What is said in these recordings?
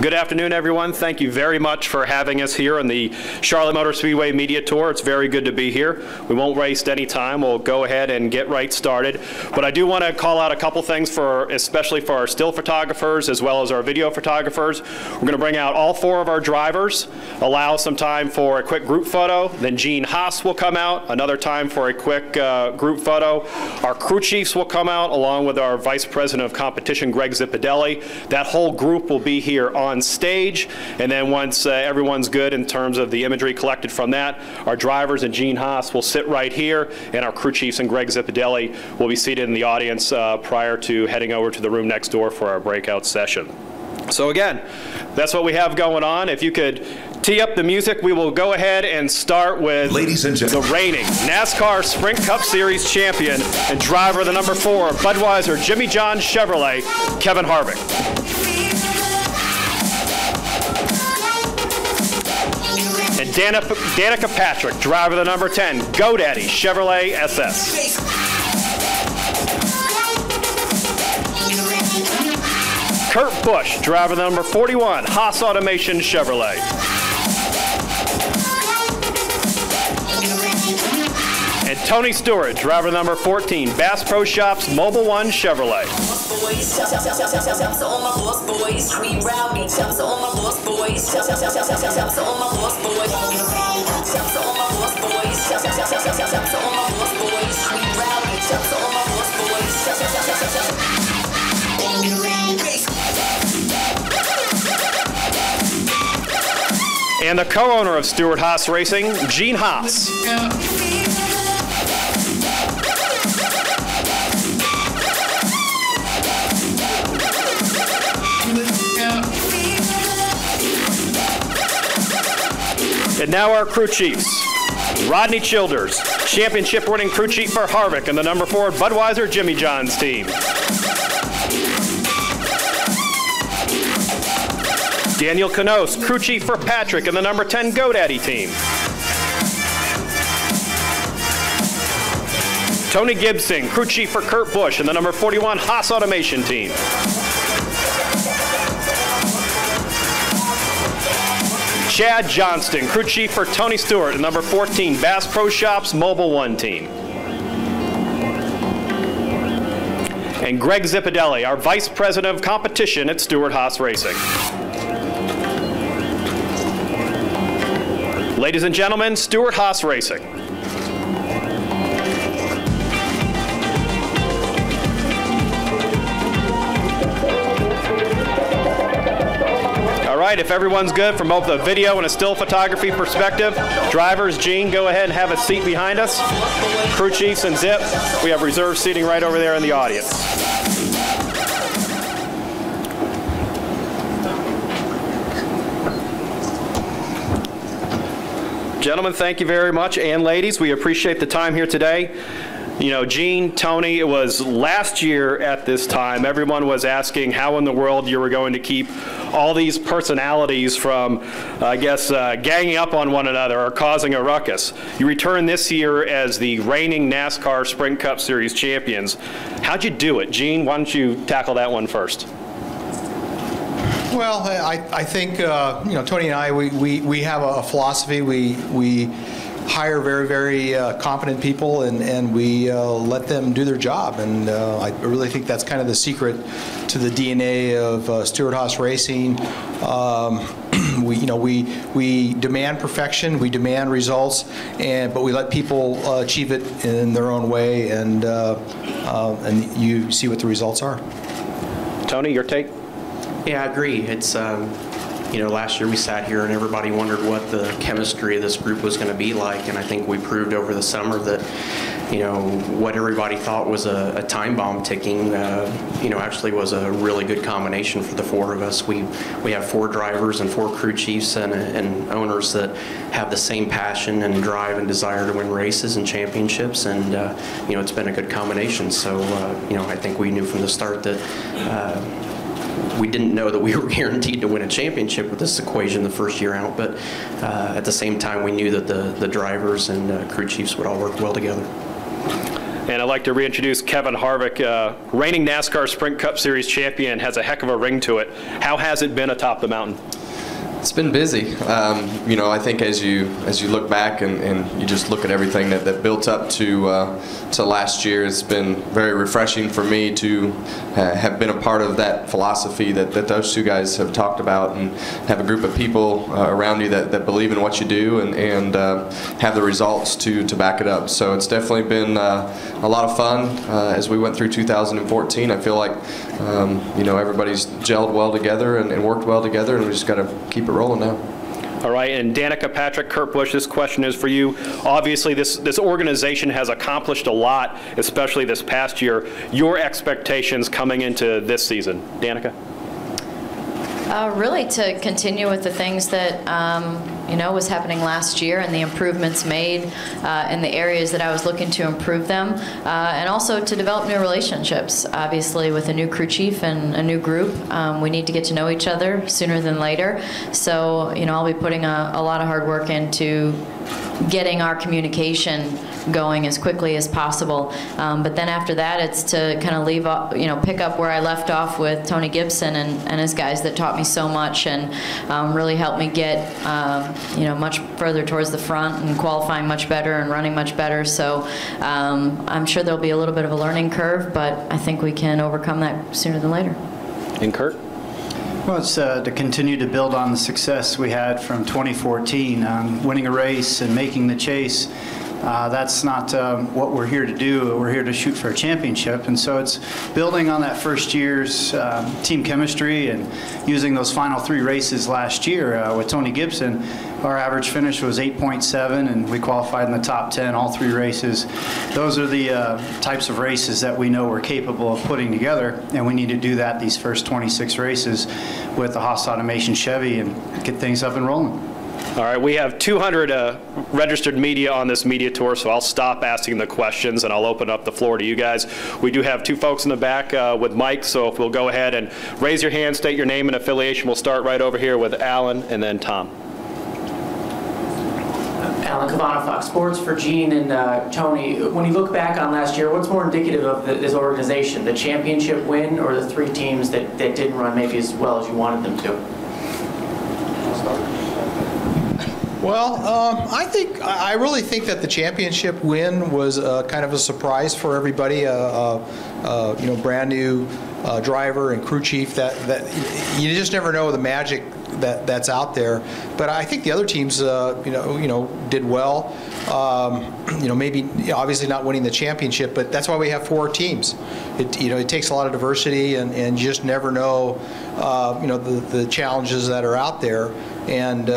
Good afternoon, everyone. Thank you very much for having us here on the Charlotte Motor Speedway Media Tour. It's very good to be here. We won't waste any time. We'll go ahead and get right started. But I do want to call out a couple things, especially for our still photographers as well as our video photographers. We're going to bring out all four of our drivers, allow some time for a quick group photo. Then Stewart Haas will come out, another time for a quick group photo. Our crew chiefs will come out along with our Vice President of Competition, Greg Zippadelli. That whole group will be here on stage, and then once everyone's good in terms of the imagery collected from that, our drivers and Stewart Haas will sit right here, and our crew chiefs and Greg Zippadelli will be seated in the audience prior to heading over to the room next door for our breakout session. So again, that's what we have going on. If you could tee up the music, we will go ahead and start with Ladies and gentlemen, the reigning NASCAR Sprint Cup Series champion and driver of the number 4 Budweiser Jimmy John's Chevrolet, Kevin Harvick. And Danica Patrick, driver of the number 10 GoDaddy Chevrolet SS. Kurt Busch, driver of the number 41 Haas Automation Chevrolet. And Tony Stewart, driver of the number 14 Bass Pro Shops Mobile One Chevrolet. And the co-owner of Stewart Haas Racing, Stewart Haas. And now our crew chiefs. Rodney Childers, championship-winning crew chief for Harvick and the number 4 Budweiser Jimmy John's team. Daniel Canos, crew chief for Patrick and the number 10 GoDaddy team. Tony Gibson, crew chief for Kurt Busch and the number 41 Haas Automation team. Chad Johnston, crew chief for Tony Stewart and number 14 Bass Pro Shops Mobile One team. And Greg Zippadelli, our Vice President of Competition at Stewart Haas Racing. Ladies and gentlemen, Stewart Haas Racing. All right, if everyone's good from both a video and a still photography perspective, drivers, Gene, go ahead and have a seat behind us. Crew chiefs and Zip, we have reserved seating right over there in the audience. Gentlemen, thank you very much, and ladies, we appreciate the time here today. You know, Gene, Tony, it was last year at this time, everyone was asking how in the world you were going to keep all these personalities from, I guess, ganging up on one another or causing a ruckus. You return this year as the reigning NASCAR Sprint Cup Series champions. How'd you do it? Gene, why don't you tackle that one first? Well, I think, you know, Tony and I, we have a philosophy. We hire very, very competent people, and we let them do their job. And I really think that's kind of the secret to the DNA of Stewart Haas Racing. We demand perfection, we demand results, but we let people achieve it in their own way, and you see what the results are. Tony, your take? Yeah, I agree. It's, you know, last year we sat here and everybody wondered what the chemistry of this group was going to be like, and I think we proved over the summer that, you know, what everybody thought was a time bomb ticking, you know, actually was a really good combination for the 4 of us. We have 4 drivers and 4 crew chiefs and owners that have the same passion and drive and desire to win races and championships, and you know, it's been a good combination. So you know, I think we knew from the start that we didn't know that we were guaranteed to win a championship with this equation the first year out, but at the same time we knew that the drivers and crew chiefs would all work well together. And I'd like to reintroduce Kevin Harvick, reigning NASCAR Sprint Cup Series champion, has a heck of a ring to it. How has it been atop the mountain? It's been busy. You know, I think as you look back and you just look at everything that built up to last year, it's been very refreshing for me to have been a part of that philosophy that those two guys have talked about, and have a group of people around you that believe in what you do and have the results to back it up. So it's definitely been a lot of fun as we went through 2014. I feel like you know, everybody's gelled well together and worked well together, and we just got to keep it rolling now. All right, and Danica, Patrick, Kurt Busch, this question is for you. Obviously, this organization has accomplished a lot, especially this past year. Your expectations coming into this season, Danica? Really to continue with the things that you know, was happening last year, and the improvements made in the areas that I was looking to improve them, and also to develop new relationships. Obviously, with a new crew chief and a new group, we need to get to know each other sooner than later. So, you know, I'll be putting a lot of hard work into getting our communication going as quickly as possible. But then after that, it's to kind of leave, you know, pick up where I left off with Tony Gibson and his guys that taught me so much and really helped me get, you know, much further towards the front and qualifying much better and running much better. So I'm sure there'll be a little bit of a learning curve, but I think we can overcome that sooner than later. And Kurt? Well, it's to continue to build on the success we had from 2014, winning a race and making the chase. That's not what we're here to do. We're here to shoot for a championship, and so it's building on that first year's team chemistry and using those final 3 races last year with Tony Gibson. Our average finish was 8.7, and we qualified in the top 10 all 3 races. Those are the types of races that we know we're capable of putting together, and we need to do that these first 26 races with the Haas Automation Chevy and get things up and rolling. All right, we have 200 registered media on this media tour, so I'll stop asking the questions and I'll open up the floor to you guys. We do have 2 folks in the back with mics, so if we'll go ahead and raise your hand, state your name and affiliation. We'll start right over here with Alan and then Tom. Alan Cavana, Fox Sports, for Gene and Tony. When you look back on last year, what's more indicative of this organization, the championship win or the 3 teams that didn't run maybe as well as you wanted them to? Well, I really think that the championship win was kind of a surprise for everybody. You know, brand new driver and crew chief. That you just never know the magic that's out there. But I think the other teams, you know, did well. You know, maybe obviously not winning the championship, but that's why we have 4 teams. You know, it takes a lot of diversity, and you just never know, you know, the challenges that are out there. And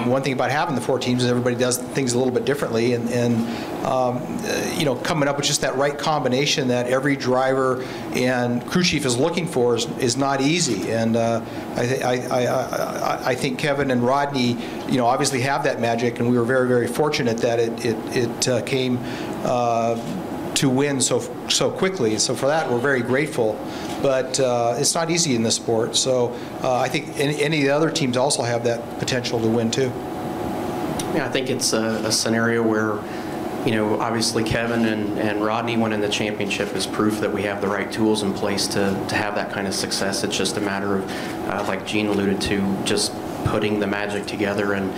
one thing about having the 4 teams is everybody does things a little bit differently, and you know, coming up with just that right combination that every driver and crew chief is looking for is not easy. And I think Kevin and Rodney, you know, obviously have that magic, and we were very, very fortunate that it came to win so quickly. So for that, we're very grateful. But it's not easy in this sport. So I think any of the other teams also have that potential to win too. Yeah, I think it's a scenario where, you know, obviously Kevin and Rodney winning the championship is proof that we have the right tools in place to have that kind of success. It's just a matter of, like Gene alluded to, just putting the magic together, and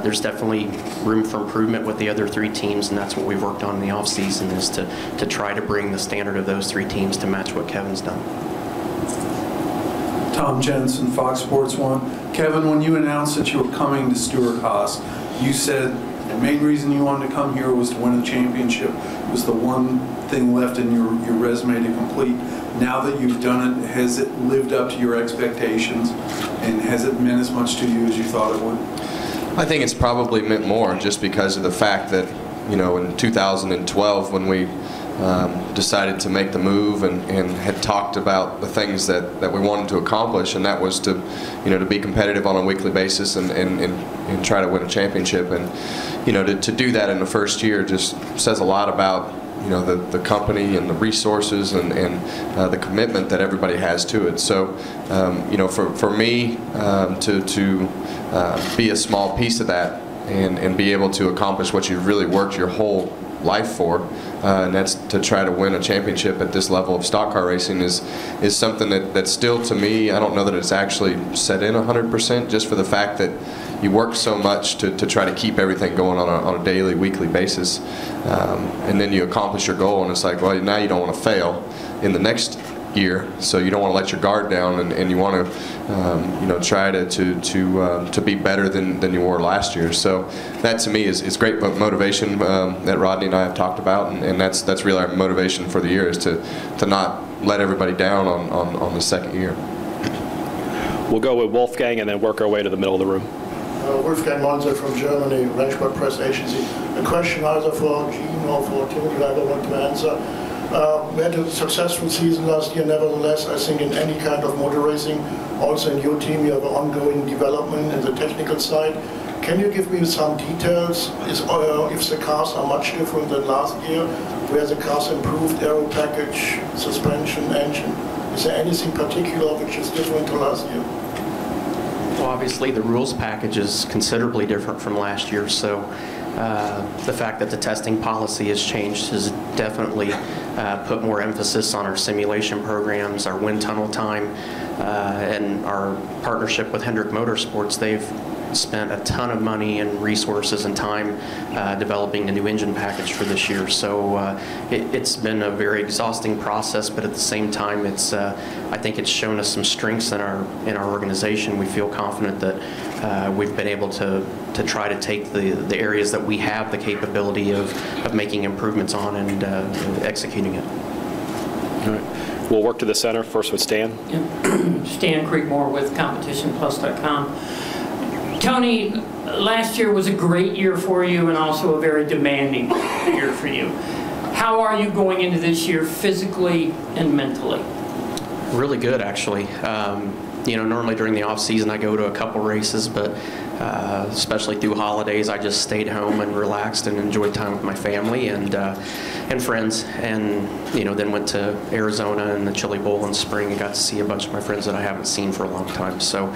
there's definitely room for improvement with the other 3 teams, and that's what we've worked on in the off season, is to try to bring the standard of those 3 teams to match what Kevin's done. Tom Jensen, Fox Sports 1. Kevin, when you announced that you were coming to Stewart Haas, you said the main reason you wanted to come here was to win a championship. It was the one thing left in your resume to complete. Now that you've done it, has it lived up to your expectations, and has it meant as much to you as you thought it would? I think it's probably meant more, just because of the fact that, you know, in 2012 when we decided to make the move and had talked about the things that we wanted to accomplish, and that was to, you know, to be competitive on a weekly basis and try to win a championship. And, you know, to do that in the first year just says a lot about, you know, the company and the resources and the commitment that everybody has to it. So, you know, for me to be a small piece of that and be able to accomplish what you've really worked your whole life for, and that's to try to win a championship at this level of stock car racing is something that still, to me, I don't know that it's actually set in 100%, just for the fact that you work so much to try to keep everything going on a daily, weekly basis, and then you accomplish your goal, and it's like, well, now you don't want to fail in the next year, so you don't want to let your guard down, and you want to try to be better than you were last year. So that, to me, is great motivation that Rodney and I have talked about, and that's really our motivation for the year, is to not let everybody down on the second year. We'll go with Wolfgang and then work our way to the middle of the room. Wolfgang Monzer from Germany, Rennsport Press Agency. A question either for Gene or for Tony, I don't want to answer. We had a successful season last year. Nevertheless, I think in any kind of motor racing, also in your team, you have ongoing development in the technical side. Can you give me some details? If the cars are much different than last year, where the cars improved, aero package, suspension, engine? Is there anything particular which is different to last year? Well, obviously the rules package is considerably different from last year, so the fact that the testing policy has changed has definitely put more emphasis on our simulation programs, our wind tunnel time, and our partnership with Hendrick Motorsports. They've spent a ton of money and resources and time developing a new engine package for this year. So it's been a very exhausting process, but at the same time, I think it's shown us some strengths in our organization. We feel confident that we've been able to try to take the areas that we have the capability of making improvements on and executing it. All right. We'll work to the center first with Stan. Yeah. Stan Creekmore with CompetitionPlus.com. Tony, last year was a great year for you and also a very demanding year for you. How are you going into this year physically and mentally? Really good, actually. Normally during the off season I go to a couple races, but especially through holidays, I just stayed home and relaxed and enjoyed time with my family and friends, and then went to Arizona and the Chili Bowl in spring and got to see a bunch of my friends that I haven't seen for a long time. So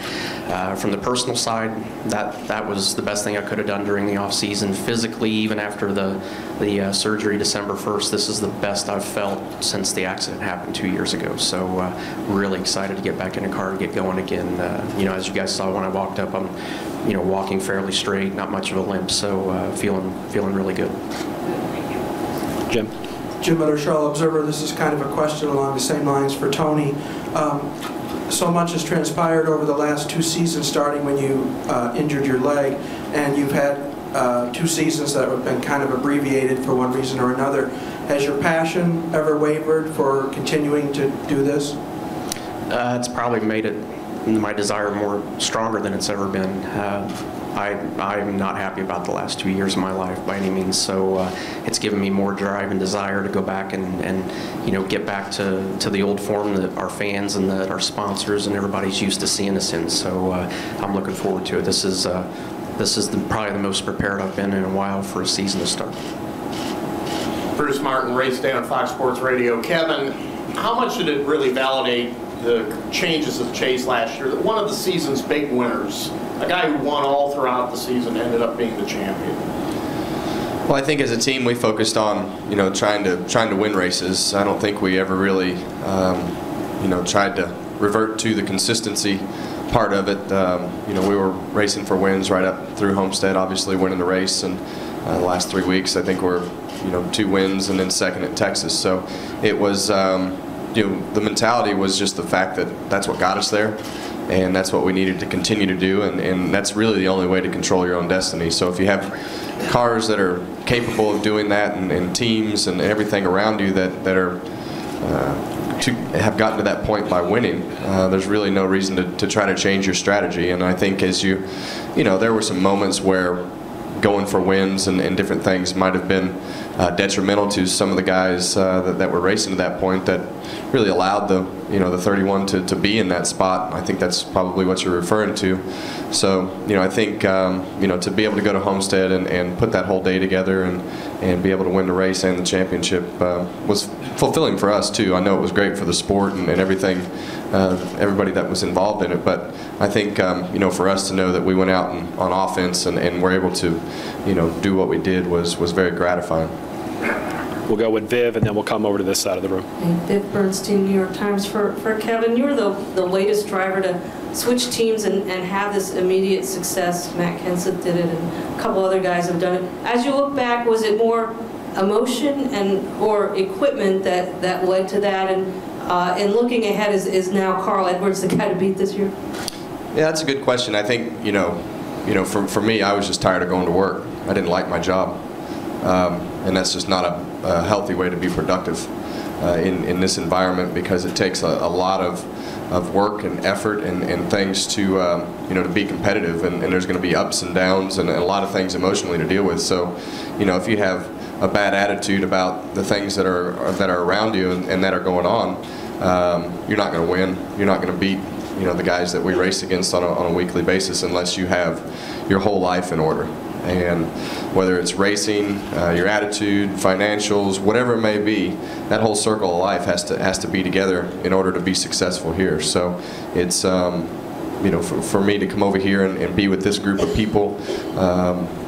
from the personal side, that was the best thing I could have done during the off season. Physically, even after the surgery December 1st, this is the best I've felt since the accident happened 2 years ago. So really excited to get back in the car and get going again. As you guys saw when I walked up, I'm walking fairly straight, not much of a limp, so feeling really good. Jim. Jim Miller, Charlotte Observer. This is kind of a question along the same lines for Tony. So much has transpired over the last 2 seasons, starting when you injured your leg, and you've had 2 seasons that have been kind of abbreviated for one reason or another. Has your passion ever wavered for continuing to do this? It's probably made my desire more stronger than it's ever been. I'm not happy about the last 2 years of my life by any means, so it's given me more drive and desire to go back and get back to the old form that our fans and that our sponsors and everybody's used to seeing us in. So I'm looking forward to it. This is probably the most prepared I've been in a while for a season to start. Bruce Martin, Race Day on Fox Sports Radio. Kevin, how much did it really validate the changes of Chase last year, that one of the season's big winners, a guy who won all throughout the season, ended up being the champion? Well, I think as a team we focused on trying to win races. I don't think we ever really tried to revert to the consistency part of it. We were racing for wins right up through Homestead, obviously winning the race, and the last 3 weeks I think we're 2 wins and then second at Texas. So it was the mentality was just the fact that that's what got us there, and that's what we needed to continue to do, and that's really the only way to control your own destiny. So if you have cars that are capable of doing that, and teams and everything around you that are have gotten to that point by winning, there's really no reason to try to change your strategy. And I think as there were some moments where going for wins and different things might have been detrimental to some of the guys that were racing to that point, that really allowed the 31 to be in that spot. I think that's probably what you're referring to. So I think to be able to go to Homestead and put that whole day together and be able to win the race and the championship was fulfilling for us too. I know it was great for the sport and everything, everybody that was involved in it. But I think for us to know that we went out on offense and were able to do what we did was very gratifying. We'll go with Viv, and then we'll come over to this side of the room. Hey, Viv Bernstein, New York Times. For Kevin, you're the latest driver to switch teams and have this immediate success. Matt Kenseth did it, and a couple other guys have done it. As you look back, was it more emotion or equipment that led to that? And looking ahead, is now Carl Edwards the guy to beat this year? Yeah, that's a good question. I think, for me, I was just tired of going to work. I didn't like my job. And that's just not a healthy way to be productive in this environment, because it takes a lot of work and effort and things to to be competitive, and there's going to be ups and downs and a lot of things emotionally to deal with. So if you have a bad attitude about the things that are around you and that are going on, you're not going to win. You're not going to beat the guys that we race against on a weekly basis unless you have your whole life in order. And whether it's racing, your attitude, financials, whatever it may be, that whole circle of life has to be together in order to be successful here. So it's for me to come over here and be with this group of people,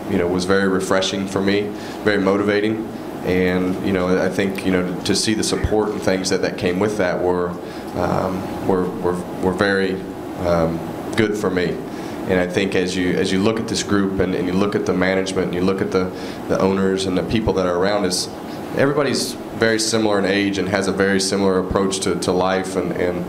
was very refreshing for me, very motivating, and I think to see the support and things that came with that were very good for me. And I think as you look at this group and you look at the management and you look at the owners and the people that are around us, everybody's very similar in age and has a very similar approach to life, and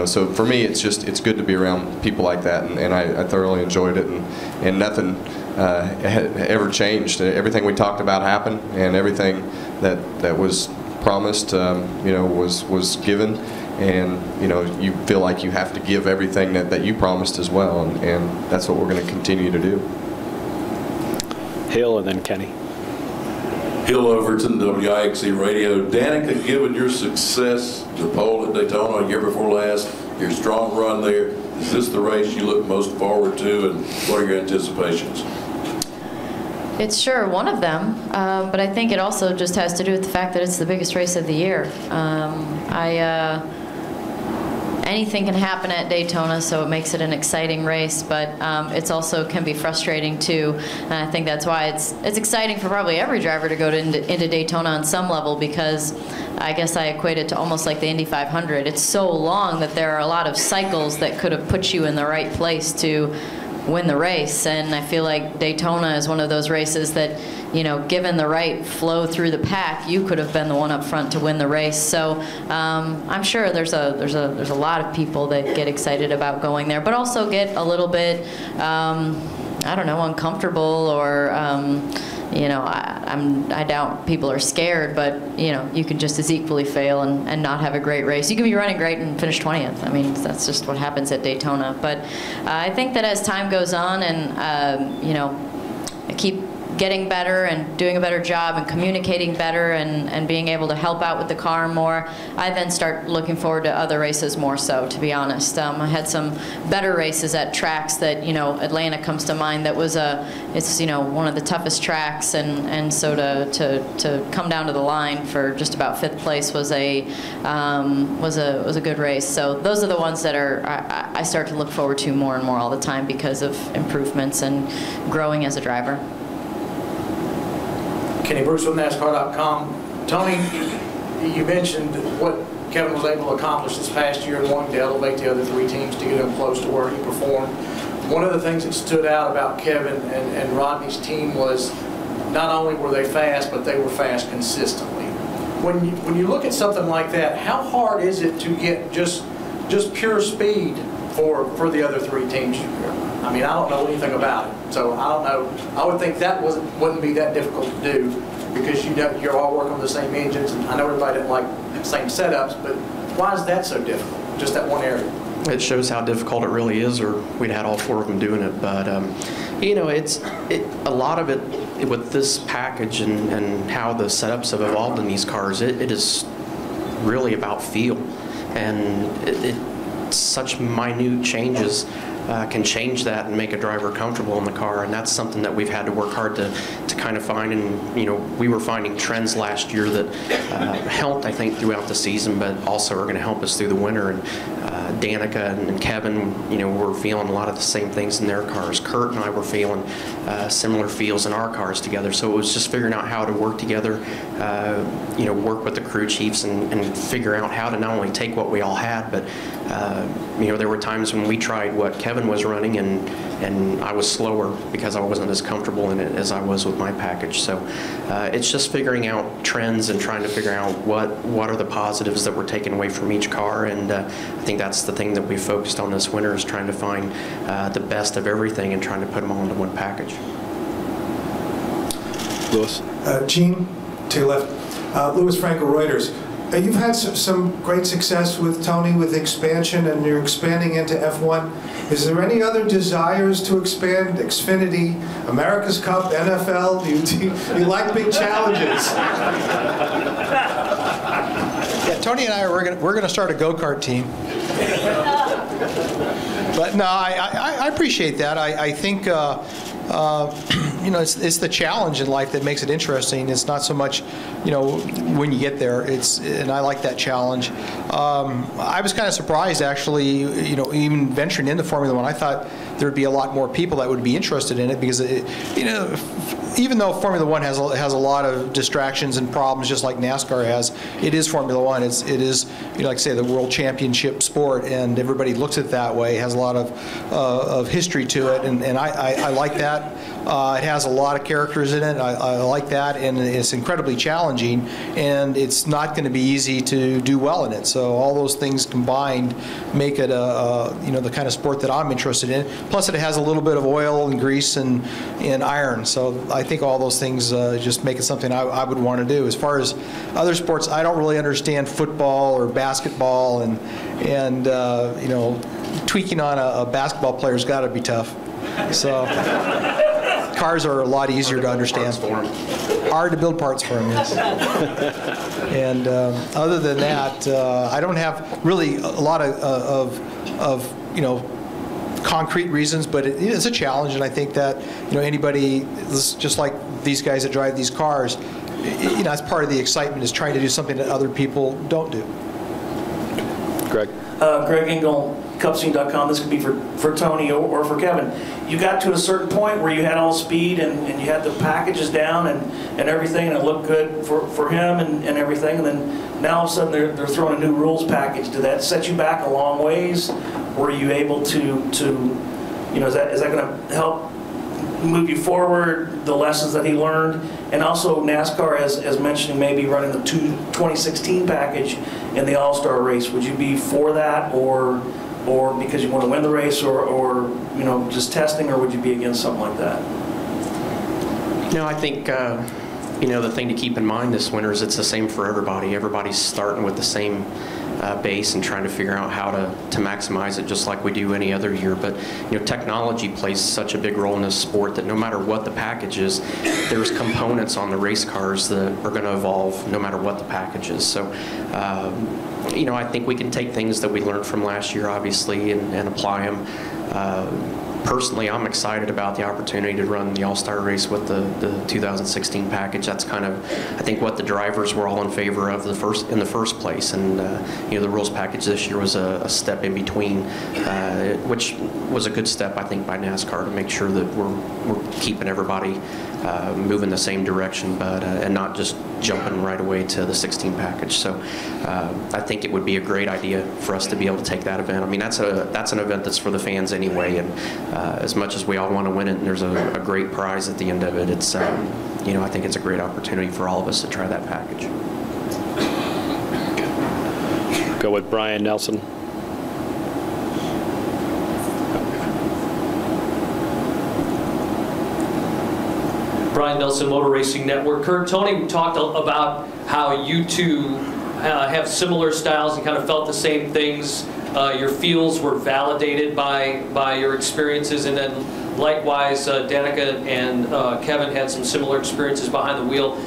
so for me it's good to be around people like that, and I thoroughly enjoyed it, and nothing ever changed. Everything we talked about happened, and everything that was promised was given. And you feel like you have to give everything that you promised as well, and that's what we're going to continue to do. Hill and then Kenny. Hill Overton, WIXC Radio. Danica, given your success, the pole at Daytona year before last, your strong run there, is this the race you look most forward to, and what are your anticipations? It's sure one of them, but I think it also just has to do with the fact that it's the biggest race of the year. Anything can happen at Daytona, so it makes it an exciting race, but it's also can be frustrating too. And I think that's why it's exciting for probably every driver to go into Daytona on some level, because I guess I equate it to almost like the Indy 500. It's so long that there are a lot of cycles that could have put you in the right place to win the race, and I feel like Daytona is one of those races that, given the right flow through the pack, you could have been the one up front to win the race. So I'm sure there's a lot of people that get excited about going there, but also get a little bit I don't know, uncomfortable, or I doubt people are scared, but you can just as equally fail and not have a great race. You can be running great and finish 20th. I mean, that's just what happens at Daytona. But I think that as time goes on and I keep getting better and doing a better job and communicating better and being able to help out with the car more, I then start looking forward to other races more so, to be honest. I had some better races at tracks that, Atlanta comes to mind. That was it's one of the toughest tracks, and so to come down to the line for just about 5th place was a good race. So those are the ones that I start to look forward to more and more all the time because of improvements and growing as a driver. Kenny Bruce with NASCAR.com. Tony, you mentioned what Kevin was able to accomplish this past year and wanting to elevate the other 3 teams to get them close to where he performed. One of the things that stood out about Kevin and Rodney's team was not only were they fast, but they were fast consistently. When you look at something like that, how hard is it to get just pure speed for the other 3 teams? I mean, I don't know anything about it, so I don't know. I would think that wouldn't be that difficult to do, because you're all working on the same engines, and I know everybody doesn't like the same setups, but why is that so difficult, just that one area? It shows how difficult it really is, or we'd had all 4 of them doing it. But a lot of it with this package and how the setups have evolved in these cars, it is really about feel, and it's such minute changes can change that and make a driver comfortable in the car, and that's something that we've had to work hard to kind of find. And we were finding trends last year that helped, I think, throughout the season, but also are going to help us through the winter. And Danica and Kevin, were feeling a lot of the same things in their cars. Kurt and I were feeling similar feels in our cars together. So it was just figuring out how to work together, work with the crew chiefs and figure out how to not only take what we all had, but there were times when we tried what Kevin was running and I was slower because I wasn't as comfortable in it as I was with my package. So it's just figuring out trends and trying to figure out what are the positives that we're taking away from each car, and I think that's the thing that we focused on this winter, is trying to find the best of everything and trying to put them all into one package. Louis. Gene, to your left. Louis Franco, Reuters. You've had some great success with Tony with expansion, and you're expanding into F1. Is there any other desires to expand? Xfinity, America's Cup, NFL? Do you like big challenges? Yeah, Tony and I we're gonna start a go-kart team. But no, I appreciate that. I think it's the challenge in life that makes it interesting. It's not so much, when you get there. And I like that challenge. I was kind of surprised, actually, even venturing into Formula One. I thought there'd be a lot more people that would be interested in it because, even though Formula One has a lot of distractions and problems, just like NASCAR has, it is Formula One. It is, like I say, the world championship sport, and everybody looks at it that way. It has a lot of history to it, and I like that. It has a lot of characters in it. I like that, and it's incredibly challenging, and it's not going to be easy to do well in it. So all those things combined make it the kind of sport that I'm interested in. Plus, it has a little bit of oil and grease and iron. So I think all those things just make it something I would want to do. As far as other sports, I don't really understand football or basketball, and tweaking on a basketball player's got to be tough. So cars are a lot easier to understand. Hard to build parts for them, yes. And other than that, I don't have really a lot of concrete reasons, but it is a challenge, and I think that anybody, just like these guys that drive these cars, that's part of the excitement, is trying to do something that other people don't do. Greg. Greg Engel, Cupscene.com. This could be for Tony or for Kevin. You got to a certain point where you had all the speed and you had the packages down and everything, and it looked good for him and everything, and then now all of a sudden they're throwing a new rules package. Did that set you back a long ways? Were you able to is that going to help move you forward, the lessons that he learned? And also NASCAR has mentioned maybe running the 2016 package in the All-Star race. Would you be for that, or because you want to win the race, or just testing, or would you be against something like that? I think the thing to keep in mind this winter is it's the same for everybody. Everybody's starting with the same base and trying to figure out how to maximize it, just like we do any other year. But technology plays such a big role in this sport that no matter what the package is, there's components on the race cars that are going to evolve no matter what the package is. So I think we can take things that we learned from last year, obviously, and apply them. Personally, I'm excited about the opportunity to run the All-Star race with the 2016 package. That's kind of, I think, what the drivers were all in favor of in the first place. And the rules package this year was a step in between, which was a good step, I think, by NASCAR to make sure that we're keeping everybody moving the same direction, but and not just jumping right away to the 16 package. So I think it would be a great idea for us to be able to take that event. I mean, that's an event that's for the fans anyway, and as much as we all want to win it, and there's a great prize at the end of it, it's I think it's a great opportunity for all of us to try that package. Go with Brian Nelson. Brian Nelson, Motor Racing Network. Kurt, Tony talked about how you two have similar styles and kind of felt the same things. Your feels were validated by your experiences, and then likewise, Danica and Kevin had some similar experiences behind the wheel.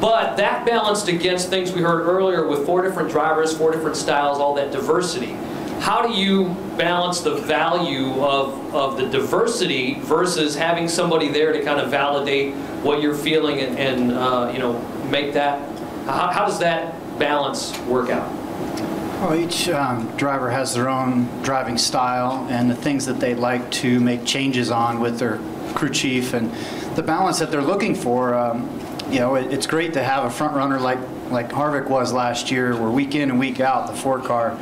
But that balanced against things we heard earlier with 4 different drivers, 4 different styles, all that diversity. How do you balance the value of the diversity versus having somebody there to kind of validate what you're feeling and make that, how does that balance work out? Well, each driver has their own driving style and the things that they'd like to make changes on with their crew chief and the balance that they're looking for. You know, it's great to have a front runner like Harvick was last year, where week in and week out the Ford car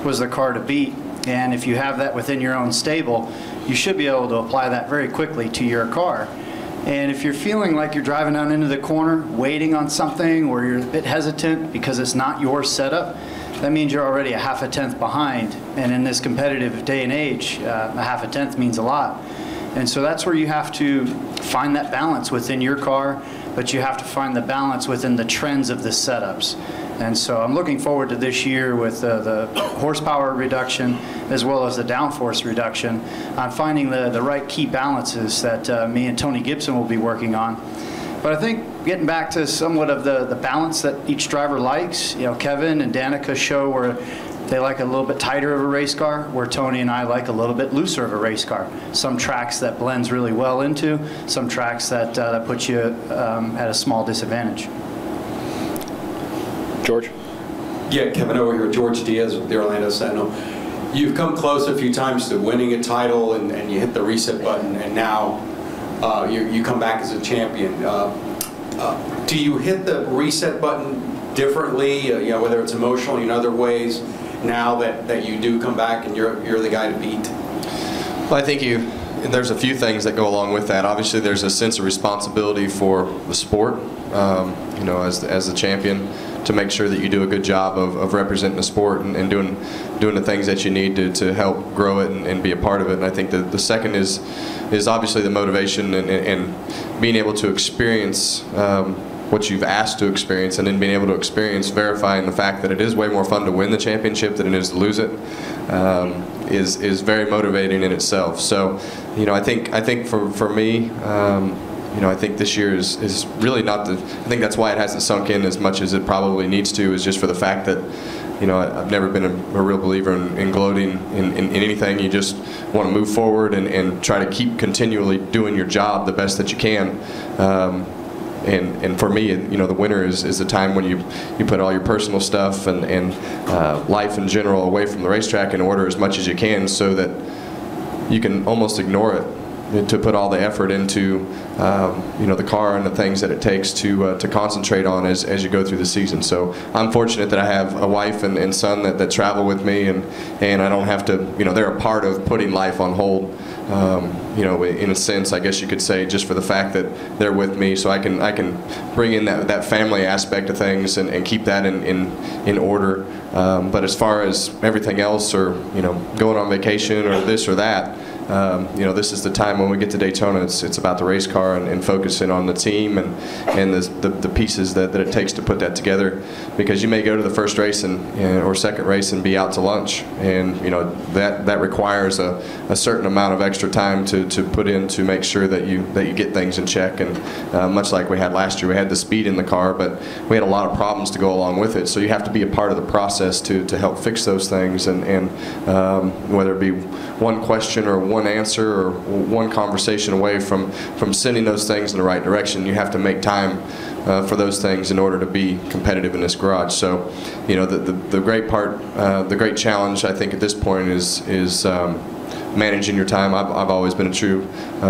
was the car to beat. And if you have that within your own stable, you should be able to apply that very quickly to your car. And if you're feeling like you're driving down into the corner, waiting on something, or you're a bit hesitant because it's not your setup, that means you're already a half a tenth behind. And in this competitive day and age, a half a tenth means a lot. And so that's where you have to find that balance within your car, but you have to find the balance within the trends of the setups. And so I'm looking forward to this year with the horsepower reduction as well as the downforce reduction on finding the right key balances that me and Tony Gibson will be working on. But I think getting back to somewhat of the balance that each driver likes, you know, Kevin and Danica show where they like a little bit tighter of a race car, where Tony and I like a little bit looser of a race car. Some tracks that blends really well into, some tracks that put you at a small disadvantage. George? Yeah, Kevin over here, George Diaz with the Orlando Sentinel. You've come close a few times to winning a title, and you hit the reset button, and now you come back as a champion. Do you hit the reset button differently, you know, whether it's emotionally in other ways, now that you do come back and you're the guy to beat? Well, I think there's a few things that go along with that. Obviously, there's a sense of responsibility for the sport, you know, as the champion, to make sure that you do a good job of representing the sport and doing the things that you need to help grow it and be a part of it. And I think the second is obviously the motivation and being able to experience what you've asked to experience, and then being able to experience verifying the fact that it is way more fun to win the championship than it is to lose it, is very motivating in itself. So, you know, I think for me, you know, I think this year is really not I think that's why it hasn't sunk in as much as it probably needs to, is just for the fact that, you know, I've never been a real believer in gloating in anything. You just want to move forward and try to keep continually doing your job the best that you can. And for me, you know, the winter is the time when you put all your personal stuff and life in general away from the racetrack in order as much as you can, so that you can almost ignore it, to put all the effort into you know, the car and the things that it takes to concentrate on as you go through the season. So I'm fortunate that I have a wife and son that travel with me, and I don't have to, you know, they're a part of putting life on hold. You know, in a sense, I guess you could say, just for the fact that they're with me, so I can bring in that family aspect of things and keep that in order. But as far as everything else, or, you know, going on vacation or this or that, you know, this is the time when we get to Daytona. It's about the race car and focusing on the team and the pieces that it takes to put that together. Because you may go to the first race or second race and be out to lunch, and, you know, that requires a certain amount of extra time to put in to make sure that you get things in check. And much like we had last year, we had the speed in the car, but we had a lot of problems to go along with it. So you have to be a part of the process to help fix those things, and whether it be one question or one answer or one conversation away from sending those things in the right direction, you have to make time for those things in order to be competitive in this garage. So, you know, the great part, the great challenge, I think, at this point is managing your time. I've always been a true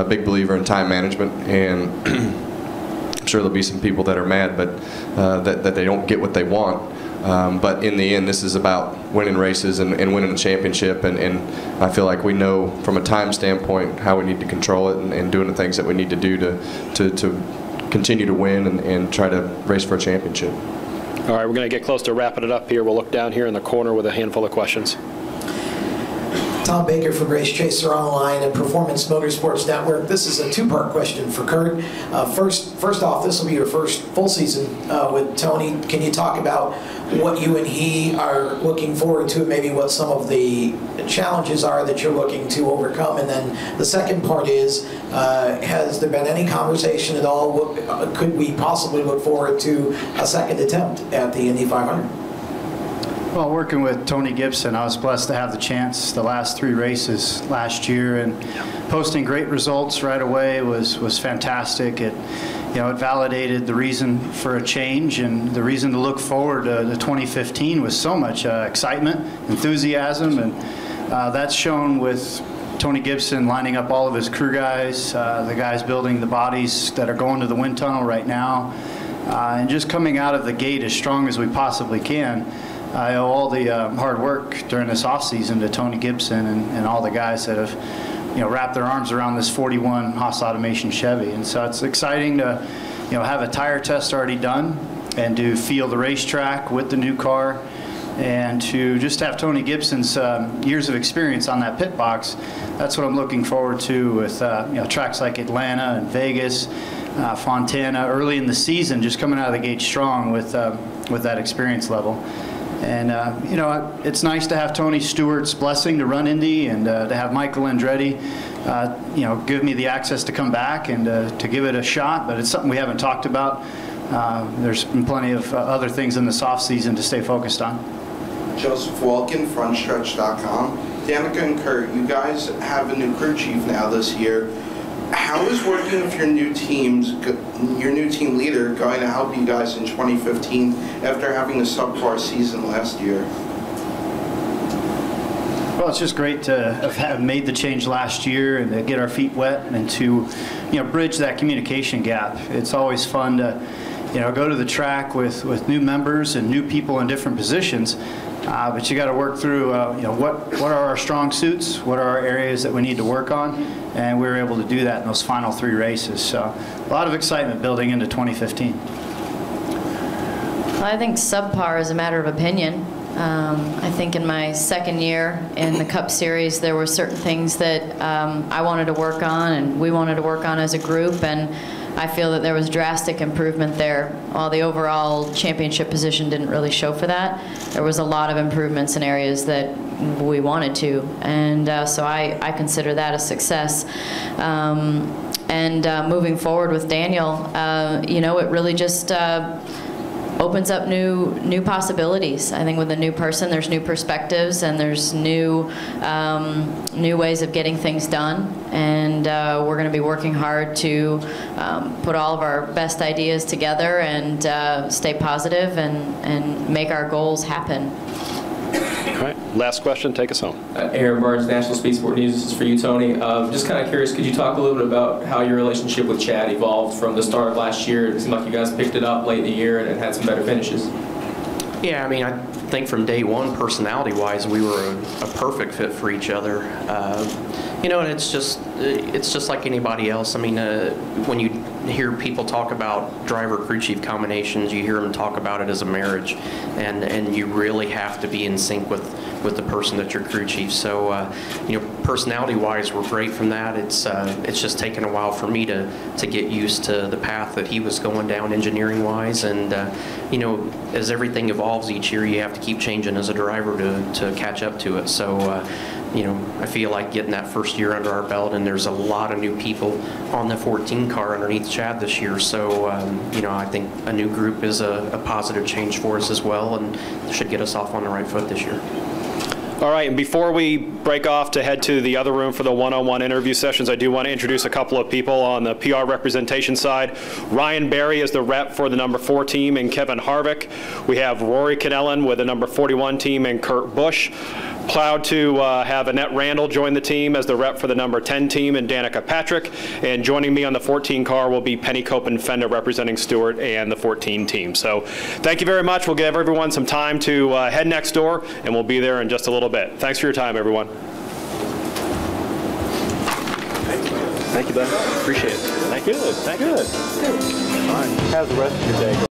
big believer in time management, and I'm sure there'll be some people that are mad, but that they don't get what they want. But in the end, this is about winning races and winning a championship, and I feel like we know from a time standpoint how we need to control it and doing the things that we need to do to continue to win and try to race for a championship. All right, we're going to get close to wrapping it up here. We'll look down here in the corner with a handful of questions. Tom Baker from Race Chaser Online and Performance Motorsports Network. This is a two-part question for Kurt. First off, this will be your first full season with Tony. Can you talk about what you and he are looking forward to, and maybe what some of the challenges are that you're looking to overcome? And then the second part is, has there been any conversation at all? Could we possibly look forward to a second attempt at the Indy 500? Well, working with Tony Gibson, I was blessed to have the chance the last 3 races last year, and posting great results right away was fantastic. it validated the reason for a change, and the reason to look forward to 2015 with so much excitement, enthusiasm, and that's shown with Tony Gibson lining up all of his crew guys, the guys building the bodies that are going to the wind tunnel right now, and just coming out of the gate as strong as we possibly can. I owe all the hard work during this off season to Tony Gibson and all the guys that have wrapped their arms around this 41 Haas Automation Chevy. And so it's exciting to have a tire test already done and to feel the racetrack with the new car, and to just have Tony Gibson's years of experience on that pit box. That's what I'm looking forward to with tracks like Atlanta and Vegas, Fontana, early in the season, just coming out of the gate strong with that experience level. And it's nice to have Tony Stewart's blessing to run Indy, and to have Michael Andretti give me the access to come back and to give it a shot. But it's something we haven't talked about. There's been plenty of other things in this off season to stay focused on. Joseph Walken, frontstretch.com. Danica and Kurt, you guys have a new crew chief now this year. How is working with your new team leader going to help you guys in 2015 after having a subpar season last year? Well, it's just great to have made the change last year and to get our feet wet and to bridge that communication gap. It's always fun to go to the track with new members and new people in different positions. But you got to work through, what are our strong suits, what are our areas that we need to work on, and we were able to do that in those final 3 races. So a lot of excitement building into 2015. Well, I think subpar is a matter of opinion. I think in my second year in the Cup Series, there were certain things that I wanted to work on and we wanted to work on as a group, and I feel that there was drastic improvement there. While the overall championship position didn't really show for that, there was a lot of improvements in areas that we wanted to, and so I consider that a success. Moving forward with Daniel, it really just opens up new possibilities. I think with a new person, there's new perspectives and there's new ways of getting things done. And we're going to be working hard to put all of our best ideas together and stay positive and make our goals happen. All right, last question, take us home. Aaron Barnes, National Speed Sport News. This is for you, Tony. Just kind of curious, could you talk a little bit about how your relationship with Chad evolved from the start of last year? It seemed like you guys picked it up late in the year and had some better finishes. Yeah, I mean, I think from day one, personality-wise, we were a perfect fit for each other. And it's just like anybody else. I mean, when you hear people talk about driver-crew chief combinations, you hear them talk about it as a marriage, and you really have to be in sync with the person that's your crew chief. So, personality-wise, we're great from that. It's just taken a while for me to get used to the path that he was going down engineering-wise, and as everything evolves each year, you have to keep changing as a driver to catch up to it. So. I feel like getting that first year under our belt, and there's a lot of new people on the 14 car underneath Chad this year. So, I think a new group is a positive change for us as well, and should get us off on the right foot this year. All right, and before we break off to head to the other room for the one-on-one interview sessions, I do want to introduce a couple of people on the PR representation side. Ryan Berry is the rep for the number 4 team, and Kevin Harvick. We have Rory Cannellan with the number 41 team, and Kurt Busch. Proud to have Annette Randall join the team as the rep for the number 10 team, and Danica Patrick. And joining me on the 14 car will be Penny Copen Fender representing Stewart and the 14 team. So thank you very much. We'll give everyone some time to head next door, and we'll be there in just a little bit. Thanks for your time, everyone. Thank you, Ben. Appreciate it. Thank you. Good. Thank you. Good. Fine. How's the rest of your day going?